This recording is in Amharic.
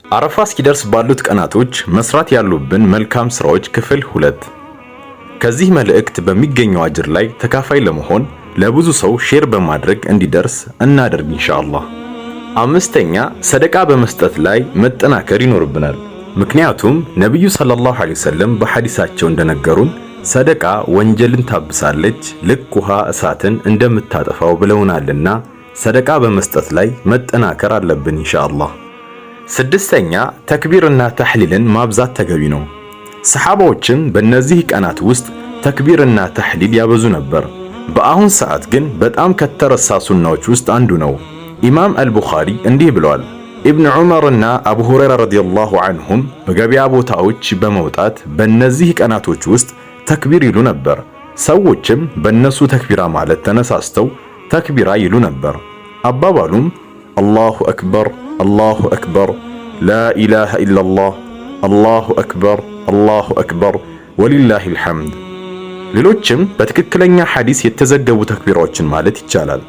አረፋ እስኪደርስ ባሉት ቀናቶች መስራት ያሉብን መልካም ስራዎች ክፍል 2። ከዚህ መልእክት በሚገኘው አጅር ላይ ተካፋይ ለመሆን ለብዙ ሰው ሼር በማድረግ እንዲደርስ እናደርግ ኢንሻአላህ። አምስተኛ ሰደቃ በመስጠት ላይ መጠናከር ይኖርብናል። ምክንያቱም ነብዩ ሰለላሁ ዐለይሂ ወሰለም በሐዲሳቸው እንደነገሩን ሰደቃ ወንጀልን ታብሳለች ልክ ውሃ እሳትን እንደምታጠፋው ብለውናልና ሰደቃ በመስጠት ላይ መጠናከር አለብን ኢንሻአላህ። ስድስተኛ ተክቢርና ተህሊልን ማብዛት ተገቢ ነው። ሰሐባዎችም በእነዚህ ቀናት ውስጥ ተክቢርና ተህሊል ያበዙ ነበር። በአሁን ሰዓት ግን በጣም ከተረሳ ሱናዎች ውስጥ አንዱ ነው። ኢማም አልቡኻሪ እንዲህ ብለዋል፣ ኢብኑ ዑመርና አቡ ሁረይራ ረዲየላሁ ዐንሁም በገበያ ቦታዎች በመውጣት በእነዚህ ቀናቶች ውስጥ ተክቢር ይሉ ነበር። ሰዎችም በእነሱ ተክቢራ ማለት ተነሳስተው ተክቢራ ይሉ ነበር። አባባሉም አላሁ አክበር አላሁ አክበር ላኢላሃ ኢለላህ አላሁ አክበር ወሊላሂል ሐምድ። ሌሎችም በትክክለኛ ሐዲስ የተዘገቡ ተክቢራዎችን ማለት ይቻላል።